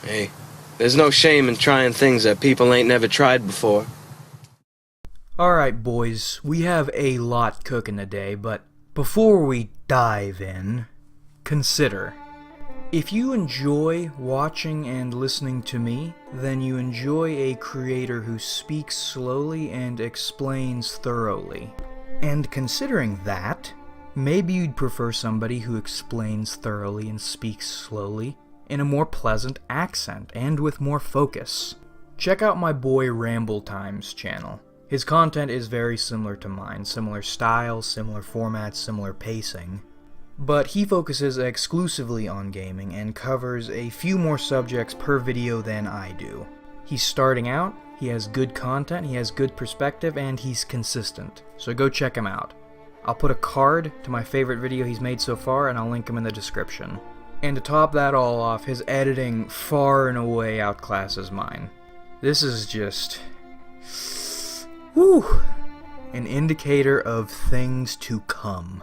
Hey, there's no shame in trying things that people ain't never tried before. Alright boys, we have a lot cooking today, but before we dive in, consider. If you enjoy watching and listening to me, then you enjoy a creator who speaks slowly and explains thoroughly. And considering that, maybe you'd prefer somebody who explains thoroughly and speaks slowly in a more pleasant accent and with more focus. Check out my boy Ramble Time's channel. His content is very similar to mine, similar style, similar formats, similar pacing. But he focuses exclusively on gaming and covers a few more subjects per video than I do. He's starting out, he has good content, he has good perspective, and he's consistent. So go check him out. I'll put a card to my favorite video he's made so far, and I'll link him in the description. And to top that all off, his editing far and away outclasses mine. This is just... whew! An indicator of things to come.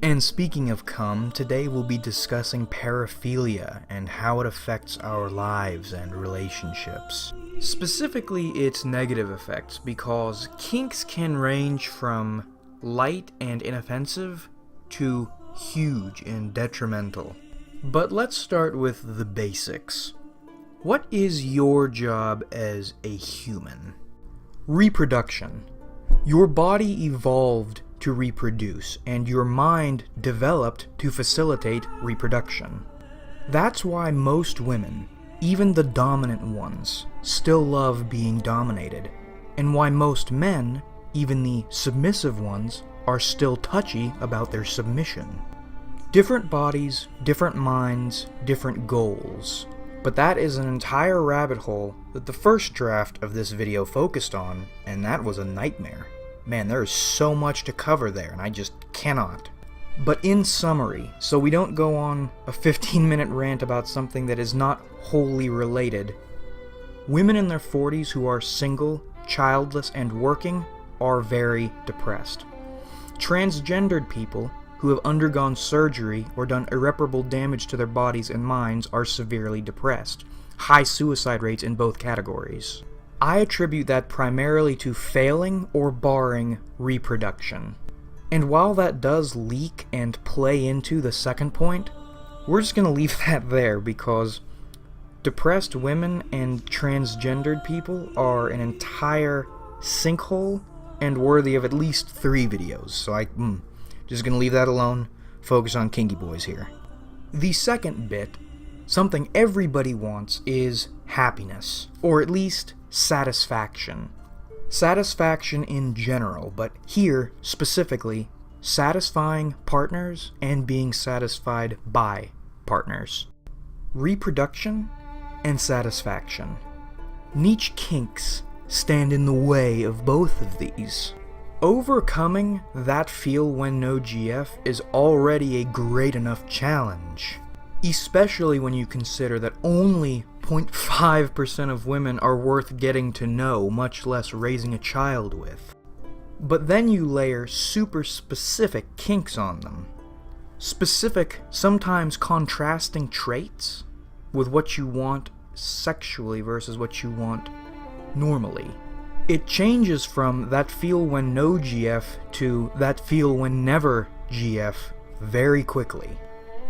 And speaking of come, today we'll be discussing paraphilia and how it affects our lives and relationships. Specifically, its negative effects, because kinks can range from light and inoffensive to huge and detrimental. But let's start with the basics. What is your job as a human? Reproduction. Your body evolved to reproduce, and your mind developed to facilitate reproduction. That's why most women, even the dominant ones, still love being dominated, and why most men, even the submissive ones, are still touchy about their submission. Different bodies, different minds, different goals. But that is an entire rabbit hole that the first draft of this video focused on, and that was a nightmare. Man, there is so much to cover there, and I just cannot. But in summary, so we don't go on a 15-minute rant about something that is not wholly related, women in their 40s who are single, childless, and working are very depressed. Transgendered people who have undergone surgery or done irreparable damage to their bodies and minds are severely depressed. High suicide rates in both categories. I attribute that primarily to failing or barring reproduction. And while that does leak and play into the second point, we're just gonna leave that there because depressed women and transgendered people are an entire sinkhole and worthy of at least 3 videos, so just gonna leave that alone, focus on kinky boys here. The second bit, something everybody wants, is happiness, or at least satisfaction. Satisfaction in general, but here, specifically, satisfying partners and being satisfied by partners. Reproduction and satisfaction. Niche kinks stand in the way of both of these. Overcoming that feel when no GF is already a great enough challenge, especially when you consider that only 0.5% of women are worth getting to know, much less raising a child with. But then you layer super specific kinks on them. Specific, sometimes contrasting traits with what you want sexually versus what you want normally. It changes from that feel when no GF to that feel when never GF very quickly.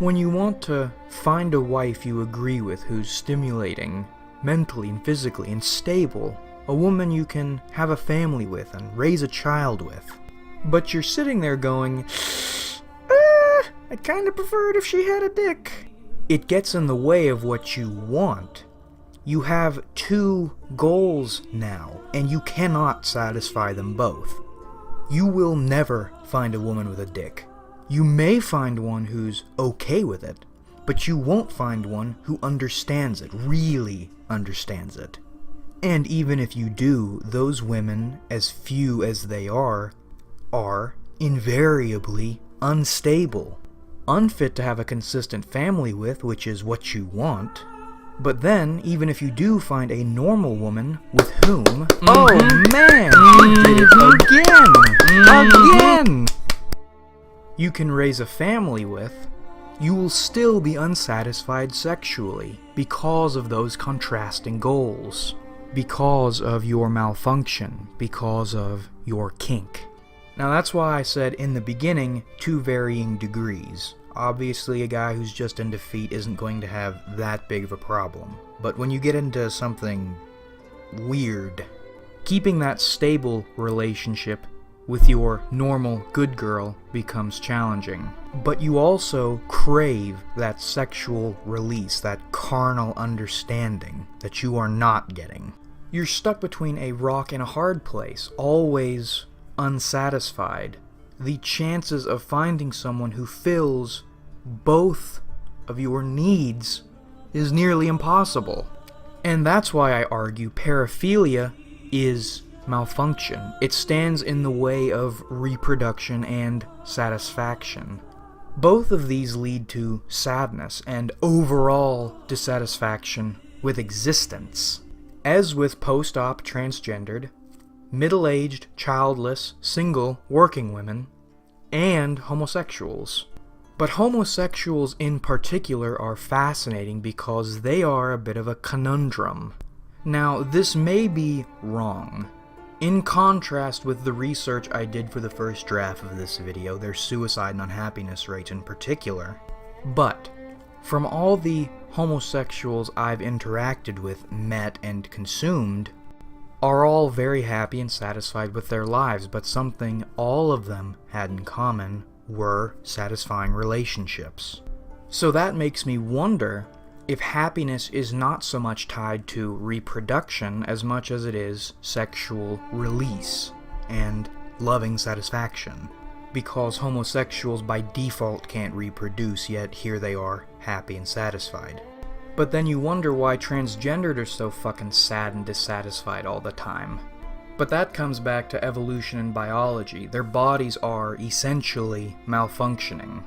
When you want to find a wife you agree with who's stimulating, mentally and physically and stable, a woman you can have a family with and raise a child with, but you're sitting there going, I'd kinda prefer it if she had a dick. It gets in the way of what you want. You have 2 goals now, and you cannot satisfy them both. You will never find a woman with a dick. You may find one who's okay with it, but you won't find one who understands it, really understands it. And even if you do, those women, as few as they are invariably unstable, unfit to have a consistent family with, which is what you want. But then, even if you do find a normal woman with whom... Oh man! You did it again! Again! You can raise a family with, you will still be unsatisfied sexually because of those contrasting goals, because of your malfunction, because of your kink. Now that's why I said in the beginning, to varying degrees. Obviously, a guy who's just into feet isn't going to have that big of a problem. But when you get into something weird, keeping that stable relationship with your normal good girl becomes challenging. But you also crave that sexual release, that carnal understanding that you are not getting. You're stuck between a rock and a hard place, always unsatisfied. The chances of finding someone who fills both of your needs is nearly impossible. And that's why I argue paraphilia is malfunction. It stands in the way of reproduction and satisfaction. Both of these lead to sadness and overall dissatisfaction with existence. As with post-op transgendered, middle-aged, childless, single, working women, and homosexuals. But homosexuals in particular are fascinating because they are a bit of a conundrum. Now, this may be wrong. In contrast with the research I did for the first draft of this video, their suicide and unhappiness rates in particular, but from all the homosexuals I've interacted with, met, and consumed, are all very happy and satisfied with their lives, but something all of them had in common were satisfying relationships. So that makes me wonder if happiness is not so much tied to reproduction as much as it is sexual release and loving satisfaction. Because homosexuals by default can't reproduce, yet here they are, happy and satisfied. But then you wonder why transgendered are so fucking sad and dissatisfied all the time. But that comes back to evolution and biology. Their bodies are essentially malfunctioning.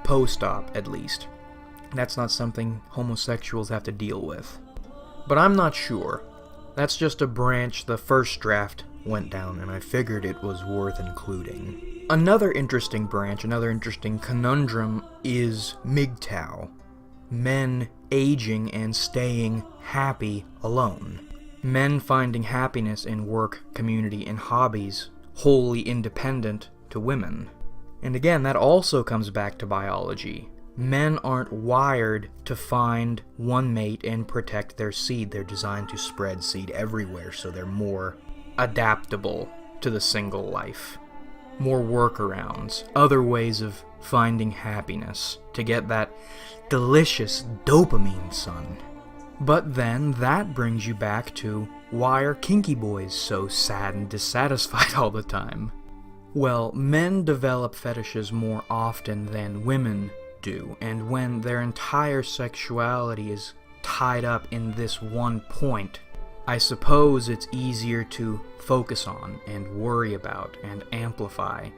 Post-op, at least. That's not something homosexuals have to deal with. But I'm not sure. That's just a branch the first draft went down, and I figured it was worth including. Another interesting branch, another interesting conundrum is MGTOW. Men aging and staying happy alone. Men finding happiness in work, community, and hobbies, wholly independent to women. And again, that also comes back to biology. Men aren't wired to find one mate and protect their seed. They're designed to spread seed everywhere, so they're more adaptable to the single life. More workarounds, other ways of finding happiness, to get that delicious dopamine, son. But then that brings you back to, why are kinky boys so sad and dissatisfied all the time? Well, men develop fetishes more often than women do, and when their entire sexuality is tied up in this one point, I suppose it's easier to focus on and worry about and amplify.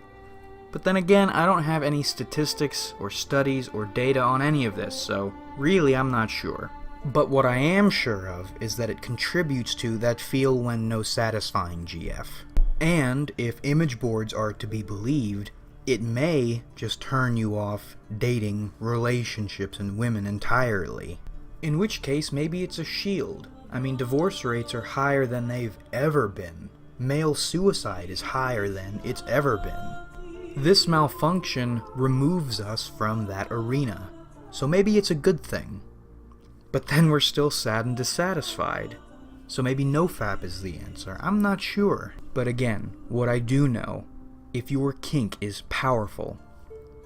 But then again, I don't have any statistics or studies or data on any of this, so really I'm not sure. But what I am sure of is that it contributes to that feel when no satisfying GF. And if image boards are to be believed, it may just turn you off dating, relationships, and women entirely. In which case, maybe it's a shield. I mean, divorce rates are higher than they've ever been. Male suicide is higher than it's ever been. This malfunction removes us from that arena. So maybe it's a good thing. But then we're still sad and dissatisfied. So maybe nofap is the answer. I'm not sure. But again, what I do know, if your kink is powerful,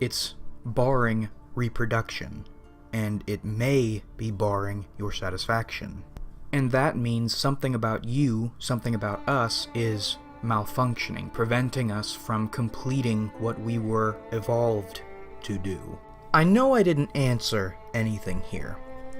it's barring reproduction, and it may be barring your satisfaction. And that means something about you, something about us, is malfunctioning, preventing us from completing what we were evolved to do. I know I didn't answer anything here.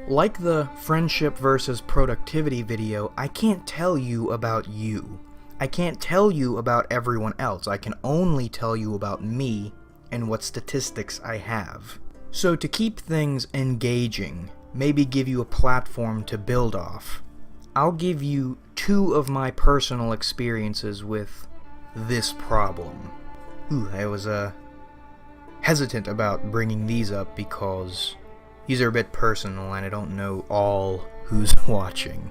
Like the friendship versus productivity video, I can't tell you about you. I can't tell you about everyone else. I can only tell you about me and what statistics I have. So to keep things engaging, maybe give you a platform to build off, I'll give you 2 of my personal experiences with this problem. Ooh, that was hesitant about bringing these up because these are a bit personal and I don't know all who's watching.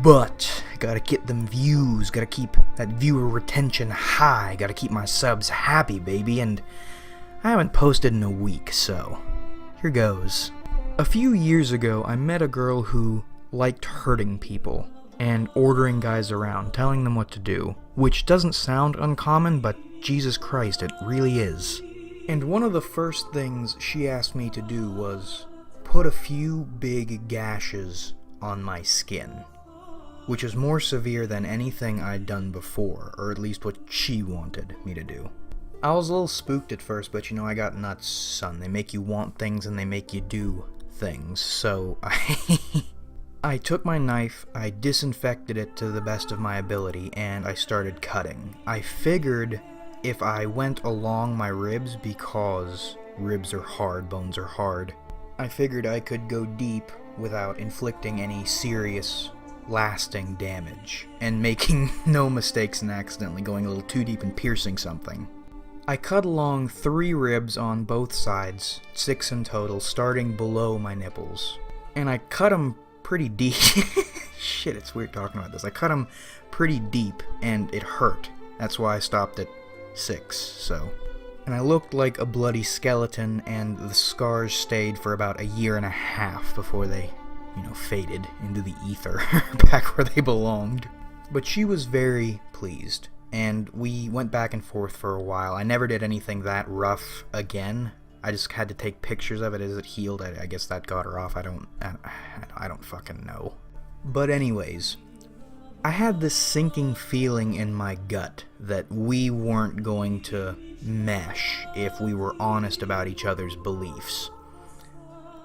But, gotta get them views, gotta keep that viewer retention high, gotta keep my subs happy, baby, and I haven't posted in a week, so here goes. A few years ago, I met a girl who liked hurting people and ordering guys around, telling them what to do, which doesn't sound uncommon, but Jesus Christ, it really is. And one of the first things she asked me to do was put a few big gashes on my skin, which is more severe than anything I'd done before, or at least what she wanted me to do. I was a little spooked at first, but I got nuts, son. They make you want things and they make you do things, so I took my knife, I disinfected it to the best of my ability, and I started cutting. I figured if I went along my ribs, because ribs are hard, bones are hard, I figured I could go deep without inflicting any serious, lasting damage, and making no mistakes and accidentally going a little too deep and piercing something. I cut along 3 ribs on both sides, 6 in total, starting below my nipples. And I cut them pretty deep. Shit, it's weird talking about this. I cut them pretty deep, and it hurt. That's why I stopped at 6, so. And I looked like a bloody skeleton, and the scars stayed for about a year and a half before they, faded into the ether, back where they belonged. But she was very pleased, and we went back and forth for a while. I never did anything that rough again. I just had to take pictures of it as it healed. I guess that got her off. I don't fucking know. But anyways, I had this sinking feeling in my gut that we weren't going to mesh if we were honest about each other's beliefs.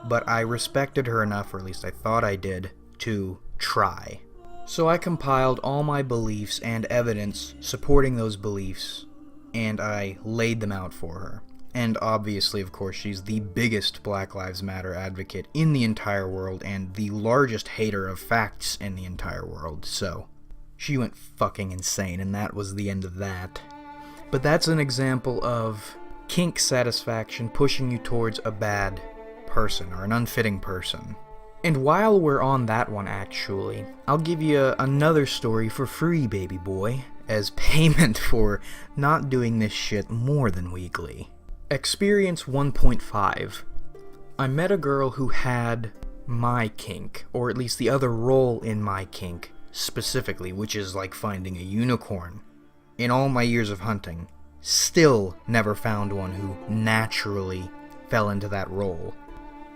But I respected her enough, or at least I thought I did, to try. So I compiled all my beliefs and evidence supporting those beliefs, and I laid them out for her. And obviously, of course, she's the biggest Black Lives Matter advocate in the entire world, and the largest hater of facts in the entire world, so she went fucking insane, and that was the end of that. But that's an example of kink satisfaction pushing you towards a bad person, or an unfitting person. And while we're on that one, actually, I'll give you another story for free, baby boy, as payment for not doing this shit more than weekly. Experience 1.5. I met a girl who had my kink, or at least the other role in my kink, specifically, which is like finding a unicorn. In all my years of hunting, still never found one who naturally fell into that role.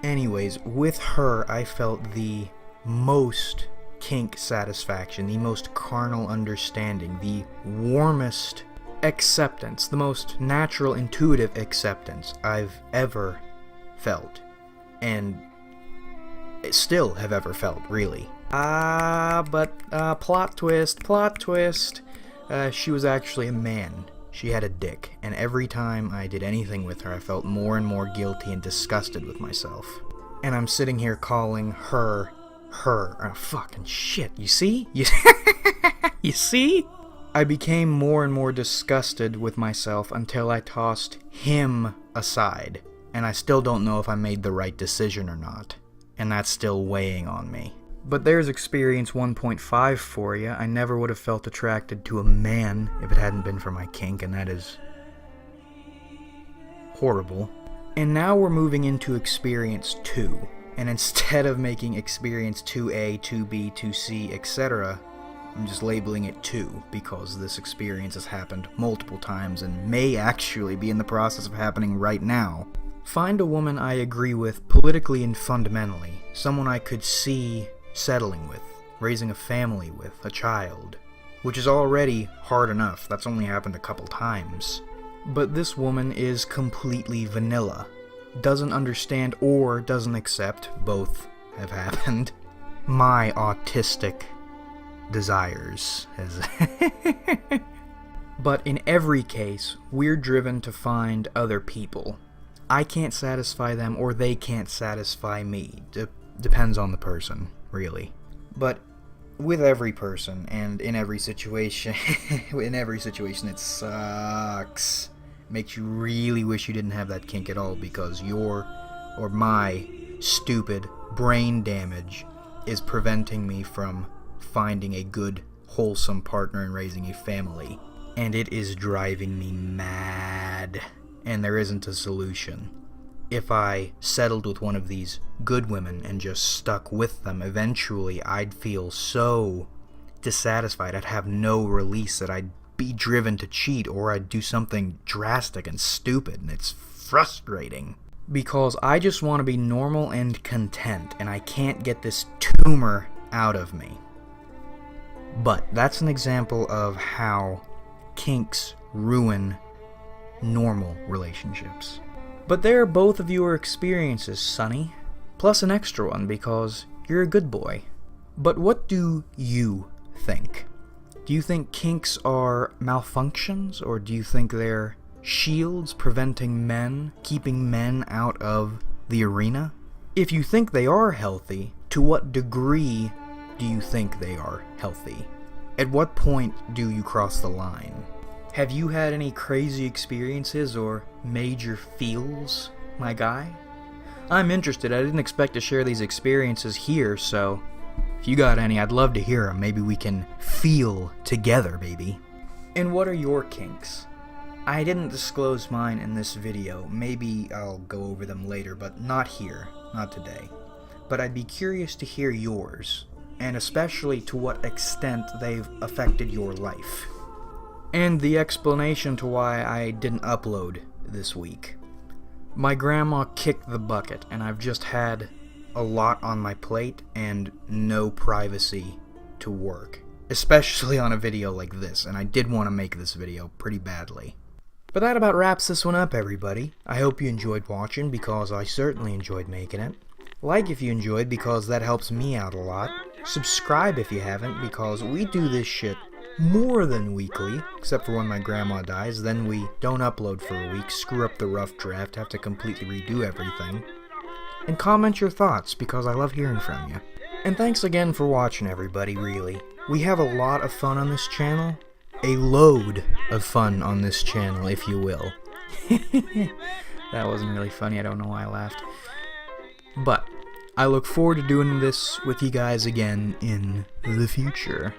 Anyways, with her, I felt the most kink satisfaction, the most carnal understanding, the warmest acceptance, the most natural, intuitive acceptance I've ever felt. And still have ever felt, really. But plot twist. She was actually a man. She had a dick, and every time I did anything with her, I felt more and more guilty and disgusted with myself. And I'm sitting here calling her. Oh, fucking shit. You see? You see? I became more and more disgusted with myself until I tossed him aside. And I still don't know if I made the right decision or not. And that's still weighing on me. But there's experience 1.5 for you. I never would have felt attracted to a man if it hadn't been for my kink, and that is horrible. And now we're moving into experience 2. And instead of making experience 2A, 2B, 2C, etc., I'm just labeling it 2 because this experience has happened multiple times and may actually be in the process of happening right now. Find a woman I agree with politically and fundamentally. Someone I could see settling with, raising a family with, a child, which is already hard enough. That's only happened a couple times. But this woman is completely vanilla, doesn't understand or doesn't accept, both have happened, my autistic desires. But in every case, we're driven to find other people. I can't satisfy them or they can't satisfy me. Depends on the person, really. But with every person and in every situation, it sucks. makes you really wish you didn't have that kink at all, because your or my stupid brain damage is preventing me from finding a good, wholesome partner and raising a family. And it is driving me mad. And there isn't a solution. If I settled with one of these good women and just stuck with them, eventually I'd feel so dissatisfied, I'd have no release, that I'd be driven to cheat, or I'd do something drastic and stupid, and it's frustrating. Because I just want to be normal and content, and I can't get this tumor out of me. But that's an example of how kinks ruin normal relationships. But there are both of your experiences, Sonny. Plus an extra one, because you're a good boy. But what do you think? Do you think kinks are malfunctions, or do you think they're shields preventing men, keeping men out of the arena? If you think they are healthy, to what degree do you think they are healthy? At what point do you cross the line? Have you had any crazy experiences or major feels, my guy? I'm interested. I didn't expect to share these experiences here, so if you got any, I'd love to hear them. Maybe we can feel together, baby. And what are your kinks? I didn't disclose mine in this video. Maybe I'll go over them later, but not here. Not today. But I'd be curious to hear yours, and especially to what extent they've affected your life. And the explanation to why I didn't upload this week. My grandma kicked the bucket, and I've just had a lot on my plate and no privacy to work. Especially on a video like this, and I did want to make this video pretty badly. But that about wraps this one up, everybody. I hope you enjoyed watching, because I certainly enjoyed making it. Like if you enjoyed, because that helps me out a lot. Subscribe if you haven't, because we do this shit more than weekly, except for when my grandma dies. Then we don't upload for a week, screw up the rough draft, have to completely redo everything. And comment your thoughts, because I love hearing from you. And thanks again for watching, everybody, really. We have a lot of fun on this channel. A load of fun on this channel, if you will. That wasn't really funny, I don't know why I laughed. But I look forward to doing this with you guys again in the future.